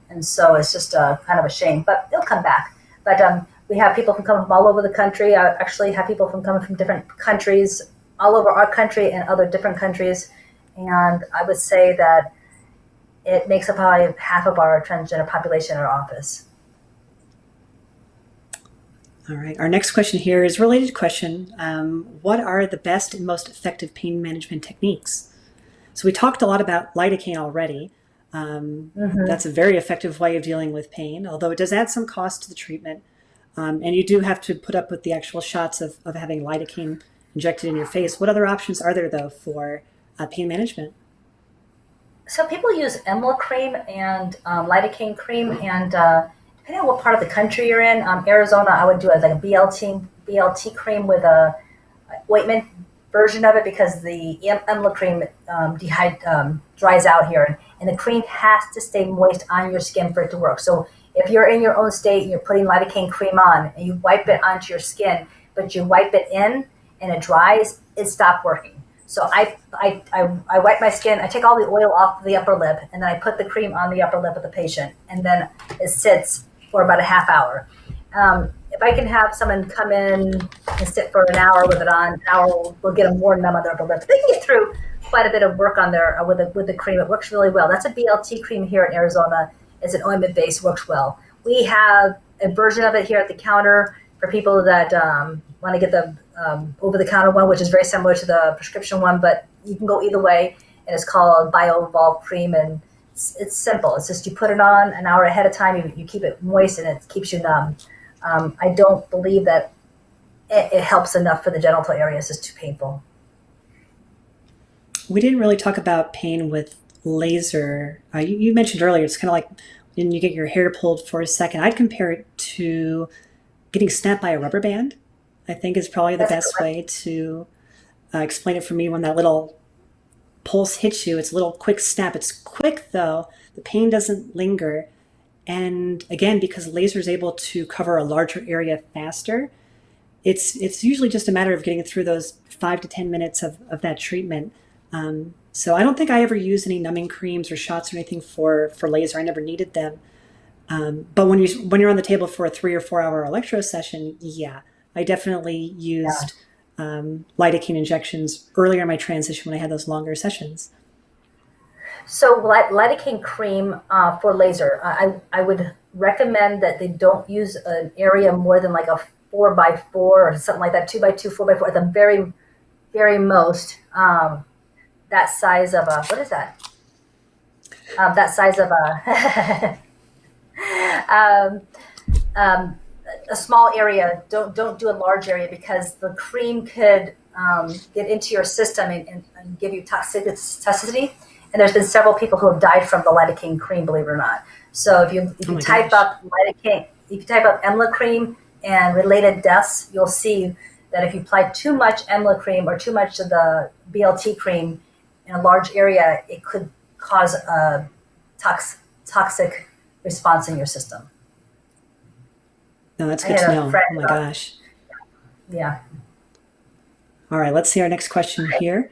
And so it's just kind of a shame, but they'll come back. But we have people from coming from all over the country. I actually have people coming from different countries, all over our country and other different countries. And I would say that it makes up probably half of our transgender population in our office. All right. Our next question here is a related question. What are the best and most effective pain management techniques? So we talked a lot about lidocaine already. That's a very effective way of dealing with pain, although it does add some cost to the treatment. And you do have to put up with the actual shots of having lidocaine injected in your face. What other options are there, though, for pain management? So people use Emla cream and lidocaine cream, and depending on what part of the country you're in, Arizona, I would do like a BLT cream with a ointment version of it because the Emla cream dries out here, and the cream has to stay moist on your skin for it to work. So if you're in your own state and you're putting lidocaine cream on and you wipe it onto your skin, but you wipe it in and it dries, it stopped working. So I wipe my skin, I take all the oil off the upper lip, and then I put the cream on the upper lip of the patient, and then it sits for about a half hour. If I can have someone come in and sit for an hour with it on, an hour will get them more numb on their upper lip. They can get through quite a bit of work on there with the cream. It works really well. That's a BLT cream here in Arizona. It's an ointment base, works well. We have a version of it here at the counter for people that want to get the over-the-counter one, which is very similar to the prescription one, but you can go either way. And it's called BioEvolve Cream, and it's simple. It's just you put it on an hour ahead of time. You keep it moist, and it keeps you numb. I don't believe that it helps enough for the genital area. It's just too painful. We didn't really talk about pain with laser. You mentioned earlier, it's kind of like when you get your hair pulled for a second. I'd compare it to getting snapped by a rubber band. I think is probably the best way to explain it for me. When that little pulse hits you, it's a little quick snap. It's quick though. The pain doesn't linger. And again, because laser is able to cover a larger area faster, it's usually just a matter of getting through those 5 to 10 minutes of that treatment. So I don't think I ever used any numbing creams or shots or anything for laser. I never needed them. But when you're on the table for a 3 or 4 hour electro session, yeah, I definitely used lidocaine injections earlier in my transition when I had those longer sessions. So lidocaine cream for laser, I would recommend that they don't use an area more than like a 4x4 or something like that, 2x2, 4x4 at the very, very most. That size of a, what is that? That size of a, a small area. Don't do a large area because the cream could get into your system and give you toxicity. And there's been several people who have died from the lidocaine cream, believe it or not. So if you type up lidocaine, if you type up EMLA cream and related deaths, you'll see that if you apply too much EMLA cream or too much of the BLT cream in a large area, it could cause a toxic response in your system. No, that's good to know. Oh my gosh. Yeah. All right, let's see our next question here.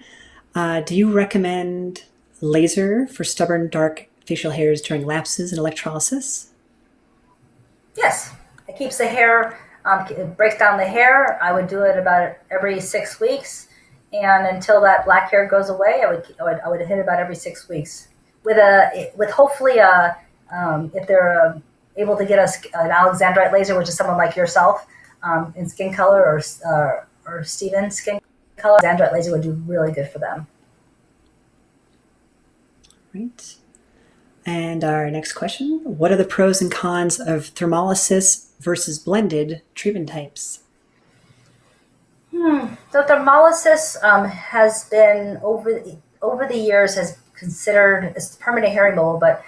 Do you recommend laser for stubborn dark facial hairs during lapses in electrolysis? Yes, it keeps the hair, it breaks down the hair. I would do it about every 6 weeks, and until that black hair goes away, I would hit it about every 6 weeks with hopefully if they're able to get an Alexandrite laser, which is someone like yourself in skin color or Steven's skin color. Alexandrite laser would do really good for them. Right. And our next question, what are the pros and cons of thermolysis versus blended treatment types? So thermolysis has been over the years has considered as permanent hair removal, but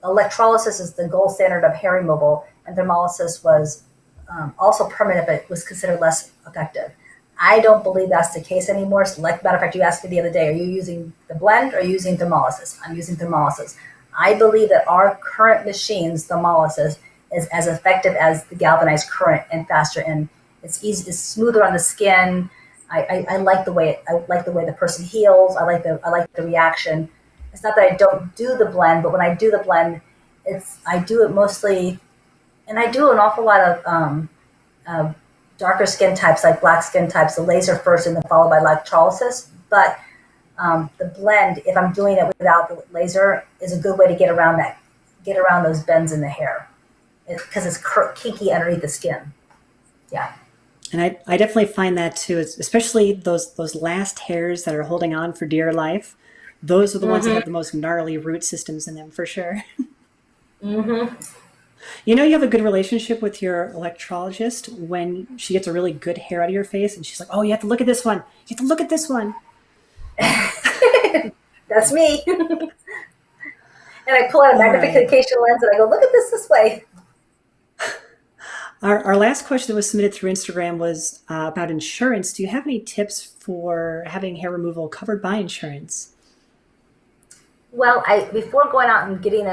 electrolysis is the gold standard of hair removal, and thermolysis was also permanent, but was considered less effective. I don't believe that's the case anymore. So matter of fact, you asked me the other day, are you using the blend or are you using thermolysis? I'm using thermolysis. I believe that our current machines, thermolysis, is as effective as the galvanized current and faster, and it's easy, it's smoother on the skin. I like the way the person heals. I like the reaction. It's not that I don't do the blend, but when I do the blend, I do it mostly, and I do an awful lot of darker skin types, like black skin types, the laser first and then followed by electrolysis. But the blend, if I'm doing it without the laser, is a good way to get around those bends in the hair, because it's kinky underneath the skin. Yeah. And I definitely find that too, especially those last hairs that are holding on for dear life. Those are the ones that have the most gnarly root systems in them, for sure. Mm-hmm. You know, you have a good relationship with your electrologist when she gets a really good hair out of your face and she's like, oh, you have to look at this one. You have to look at this one. That's me. And I pull out a magnification lens and I go, look at this way. Our last question that was submitted through Instagram was about insurance. Do you have any tips for having hair removal covered by insurance? Well, before going out and getting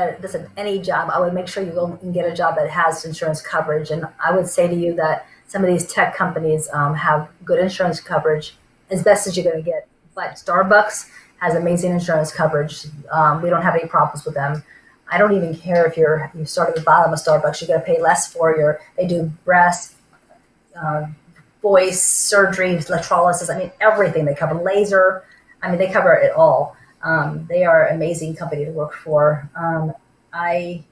any job, I would make sure you go and get a job that has insurance coverage. And I would say to you that some of these tech companies have good insurance coverage as best as you're going to get. But Starbucks has amazing insurance coverage. We don't have any problems with them. I don't even care if you start at the bottom of Starbucks. You're going to pay less they do breast, voice, surgery, electrolysis. I mean, everything they cover. Laser. I mean, they cover it all. They are an amazing company to work for. I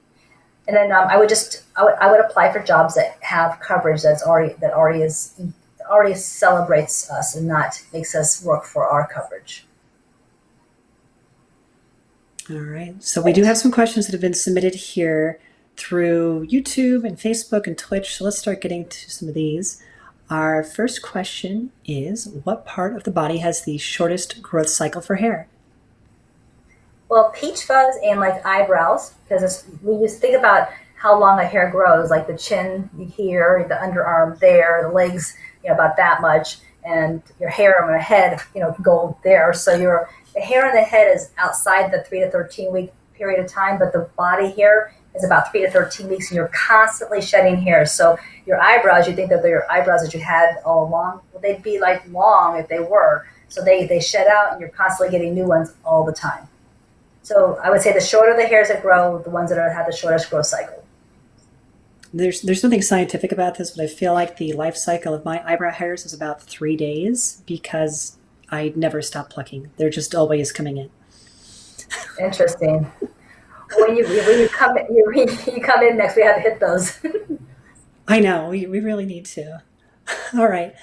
would apply for jobs that have coverage that already celebrates us and not makes us work for our coverage. All right. So we do have some questions that have been submitted here through YouTube and Facebook and Twitch. So let's start getting to some of these. Our first question is, what part of the body has the shortest growth cycle for hair? Well, peach fuzz and like eyebrows, because when you think about how long a hair grows, like the chin here, the underarm there, the legs, about that much, and your hair on your head, go there. So the hair on the head is outside the 3 to 13 week period of time, but the body hair is about 3 to 13 weeks, and you're constantly shedding hair. So your eyebrows, you think that they're your eyebrows that you had all along, well, they'd be like long if they were. So they shed out, and you're constantly getting new ones all the time. So I would say the shorter the hairs that grow, the ones that have the shortest growth cycle. There's nothing scientific about this, but I feel like the life cycle of my eyebrow hairs is about 3 days because I never stop plucking. They're just always coming in. Interesting. When you come in next, we have to hit those. I know, we really need to. All right.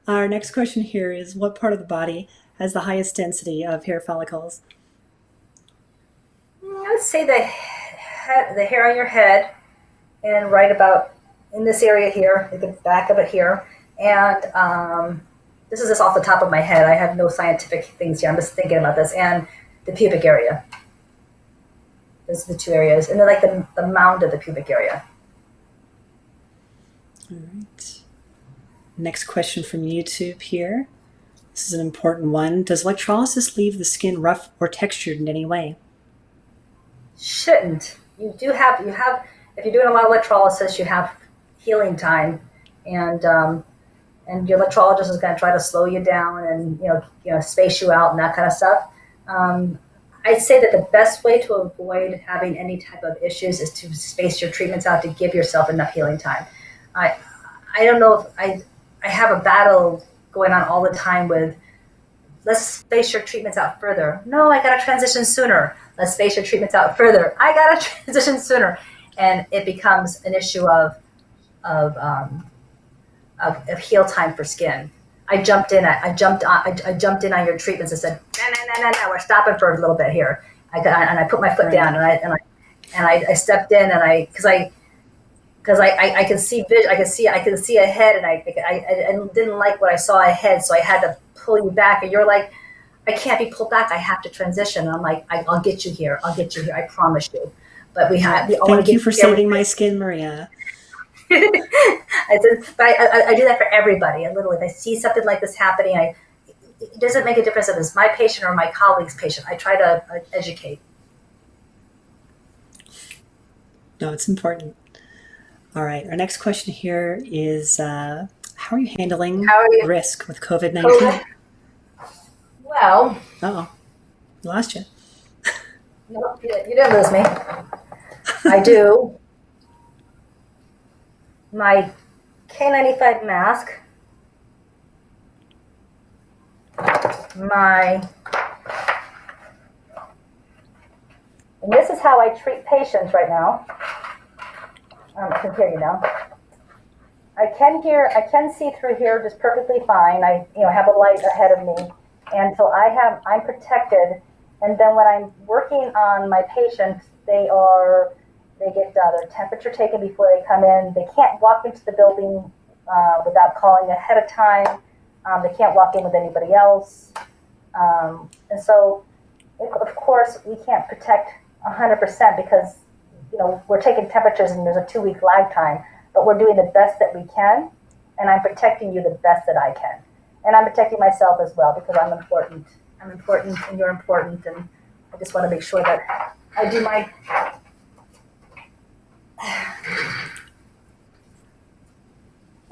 Our next question here is, what part of the body has the highest density of hair follicles? I would say the hair on your head, and right about in this area here, at the back of it here. And this is just off the top of my head. I have no scientific things here. I'm just thinking about this. And the pubic area. Those are the two areas. And then like the mound of the pubic area. All right. Next question from YouTube here. This is an important one. Does electrolysis leave the skin rough or textured in any way? Shouldn't. You have, if you're doing a lot of electrolysis, you have healing time. And your electrologist is going to try to slow you down and, space you out and that kind of stuff. I'd say that the best way to avoid having any type of issues is to space your treatments out to give yourself enough healing time. I don't know if I have a battle going on all the time with, let's space your treatments out further. No, I got to transition sooner. Let's space your treatments out further. I got to transition sooner. And it becomes an issue of heal time for skin. I jumped in on your treatments and said, no, we're stopping for a little bit here. I put my foot down and I stepped in and because I can see I can see ahead, and I didn't like what I saw ahead, so I had to pull you back. And you're like, I can't be pulled back. I have to transition. And I'm like, I'll get you here. I promise you. But Thank you for saving my skin, Maria. I do that for everybody. And literally, if I see something like this happening, it doesn't make a difference if it's my patient or my colleague's patient. I try to educate. No, it's important. All right. Our next question here is, how are you handling risk with COVID-19? Well. Uh-oh. Lost you. Nope, you didn't lose me. I do my K95 mask, and this is how I treat patients right now. I can hear you now. I can see through here just perfectly fine. I have a light ahead of me, and so I'm protected. And then when I'm working on my patients, they get their temperature taken before they come in. They can't walk into the building without calling ahead of time. They can't walk in with anybody else. And so, of course, we can't protect 100% because, we're taking temperatures and there's a 2-week lag time, but we're doing the best that we can, and I'm protecting you the best that I can. And I'm protecting myself as well because I'm important. I'm important and you're important, and I just want to make sure that I do my...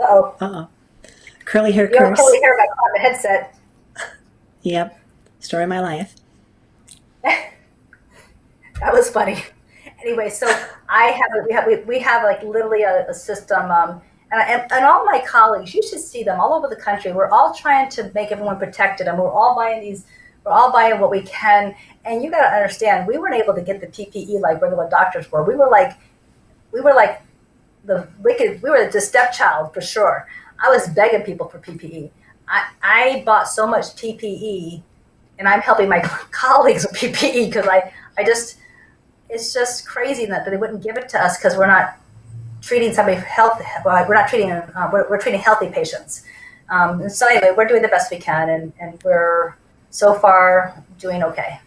Uh-oh. Curly hair Your curse. curly hair got caught in the headset. Yep. Story of my life. That was funny. Anyway, so we have like literally a system, and all my colleagues, you should see them all over the country. We're all trying to make everyone protected, and we're all buying what we can. And you got to understand, we weren't able to get the PPE like regular doctors were. We were like the stepchild for sure. I was begging people for PPE. I bought so much PPE, and I'm helping my colleagues with PPE because it's just crazy that they wouldn't give it to us because we're not treating somebody healthy. We're treating healthy patients. And so anyway, we're doing the best we can, and we're so far doing okay.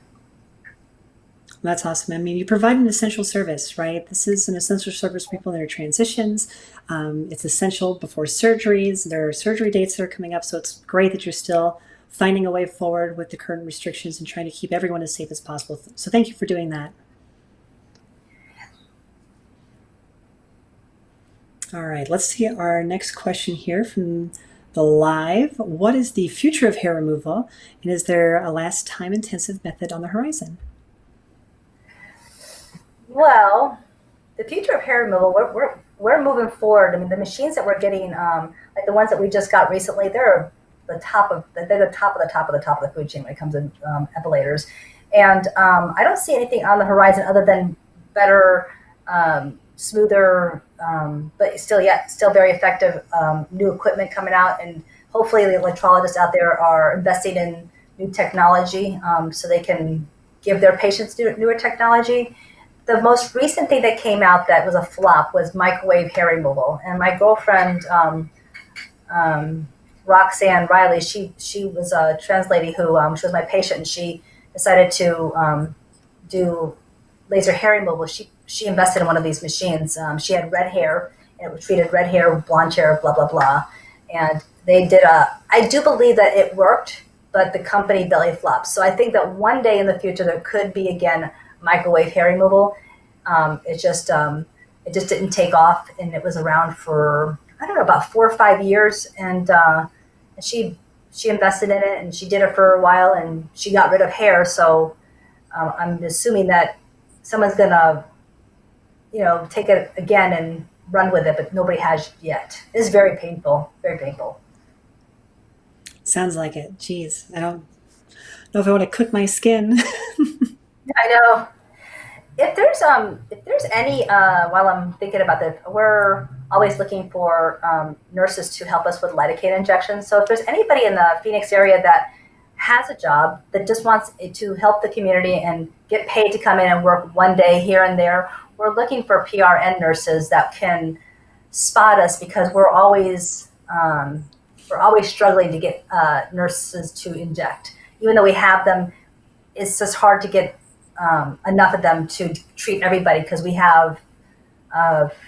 That's awesome. I mean, you provide an essential service, right? This is an essential service for people in their transitions. It's essential before surgeries. There are surgery dates that are coming up, so it's great that you're still finding a way forward with the current restrictions and trying to keep everyone as safe as possible. So thank you for doing that. All right, let's see our next question here from the live. What is the future of hair removal, and is there a less time-intensive method on the horizon? Well, the future of hair removal, we're moving forward. I mean, the machines that we're getting, like the ones that we just got recently, they're the top of the food chain when it comes to epilators. And I don't see anything on the horizon other than better, smoother but still, yeah, still very effective. New equipment coming out, and hopefully the electrologists out there are investing in new technology so they can give their patients newer technology. The most recent thing that came out that was a flop was microwave hair removal. And my girlfriend, Roxanne Riley, she was a trans lady who she was my patient, and she decided to do laser hair removal. She invested in one of these machines. She had red hair, and it treated red hair, blonde hair, blah blah blah. And they did I do believe that it worked, but the company belly flopped. So I think that one day in the future there could be again microwave hair removal. It just didn't take off, and it was around for, I don't know, about 4 or 5 years. And she invested in it, and she did it for a while, and she got rid of hair. So I'm assuming that someone's gonna, take it again and run with it, but nobody has yet. It's very painful, very painful. Sounds like it. Jeez, I don't know if I want to cook my skin. I know. If there's any, while I'm thinking about this, we're always looking for nurses to help us with lidocaine injections. So if there's anybody in the Phoenix area that has a job that just wants to help the community and get paid to come in and work one day here and there, we're looking for PRN nurses that can spot us, because we're always struggling to get nurses to inject. Even though we have them, it's just hard to get enough of them to treat everybody, because we have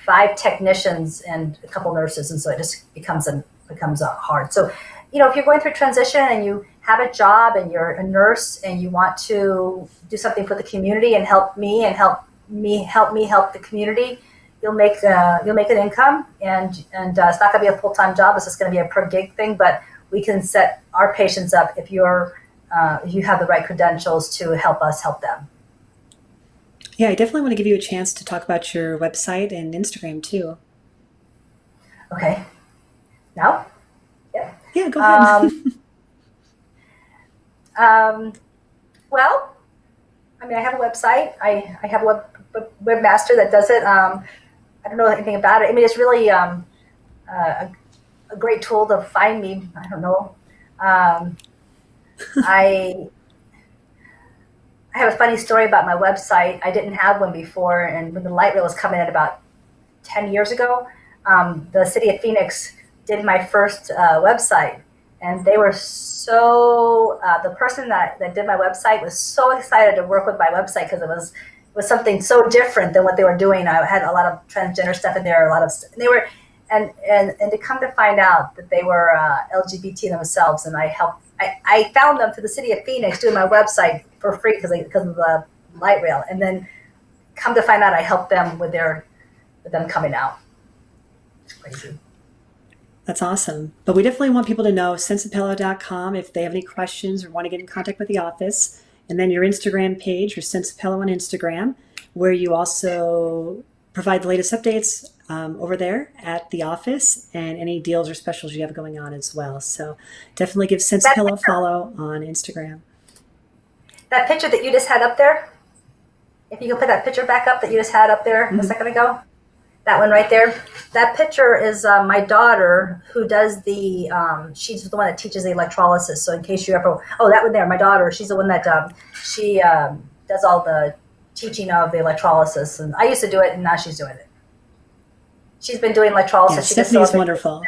5 technicians and a couple nurses, and so it just becomes hard. So, if you're going through transition and you have a job and you're a nurse and you want to do something for the community and help me help the community, you'll make an income, and it's not going to be a full-time job. It's just going to be a per gig thing, but we can set our patients up if you have the right credentials to help us help them. Yeah, I definitely want to give you a chance to talk about your website and Instagram too. Okay. Now? Yeah. Yeah, go ahead. Well, I have a website. I have a webmaster that does it. I don't know anything about it. It's really a great tool to find me. I don't know. I have a funny story about my website. I didn't have one before, and when the light rail was coming in about 10 years ago, the city of Phoenix did my first website, and they were so, the person that did my website was so excited to work with my website, because it was something so different than what they were doing. I had a lot of transgender stuff in there, and they were, and to come to find out that they were LGBT themselves, and I found them through the city of Phoenix doing my website for free because of the light rail, and then come to find out I helped them with them coming out. It's crazy. That's awesome. But we definitely want people to know senzapelo.com if they have any questions or want to get in contact with the office. And then your Instagram page, your Senza Pelo on Instagram, where you also provide the latest updates over there at the office, and any deals or specials you have going on as well. So definitely give Senza Pelo a follow on Instagram. That picture that you just had up there, if you can put that picture back up that you just had up there a second ago, that one right there, that picture is my daughter, who does she's the one that teaches the electrolysis. So in case you ever, that one there, my daughter, she's the one that she does all the teaching of the electrolysis. And I used to do it, and now she's doing it. She's been doing electrolysis. Yeah, Stephanie's wonderful.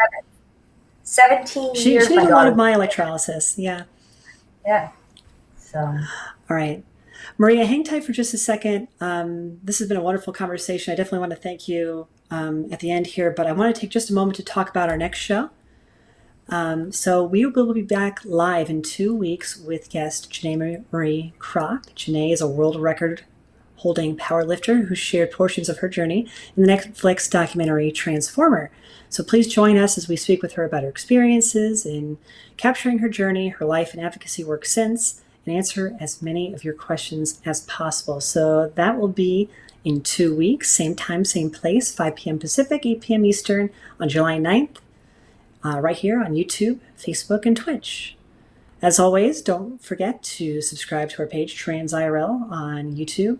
17 years. She did a lot of my electrolysis. Yeah. Yeah. So. All right. Maria, hang tight for just a second. This has been a wonderful conversation. I definitely want to thank you at the end here, but I want to take just a moment to talk about our next show. So we will be back live in 2 weeks with guest Janae Marie Kroc. Janae is a world record holding powerlifter who shared portions of her journey in the Netflix documentary Transformer. So please join us as we speak with her about her experiences in capturing her journey, her life and advocacy work since, and answer as many of your questions as possible. So that will be in 2 weeks, same time, same place, 5 p.m. Pacific, 8 p.m. Eastern on July 9th, right here on YouTube, Facebook, and Twitch. As always, don't forget to subscribe to our page, TransIRL, on YouTube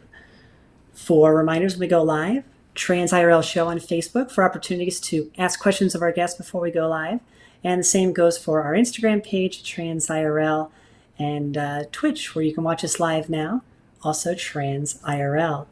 for reminders when we go live. Trans IRL Show on Facebook for opportunities to ask questions of our guests before we go live. And the same goes for our Instagram page, Trans IRL, and Twitch, where you can watch us live now, also Trans IRL.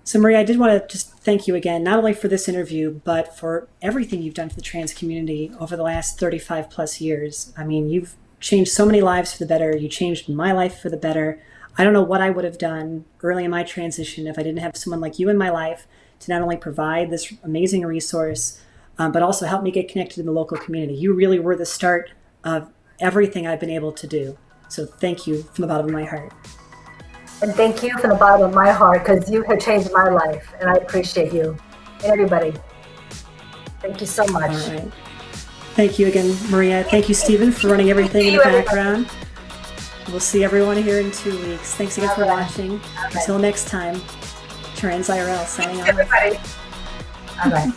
So Maria, I did want to just thank you again, not only for this interview, but for everything you've done for the trans community over the last 35 plus years. I mean, you've changed so many lives for the better. You changed my life for the better. I don't know what I would have done early in my transition if I didn't have someone like you in my life to not only provide this amazing resource, but also help me get connected in the local community. You really were the start of everything I've been able to do. So thank you from the bottom of my heart. And thank you from the bottom of my heart, because you have changed my life, and I appreciate you and everybody. Thank you so much. All right. Thank you again, Maria. Thank you, Stephen, for running everything in the background. We'll see everyone here in 2 weeks. Thanks again for watching. Until next time, Trans IRL signing off. Everybody. All right.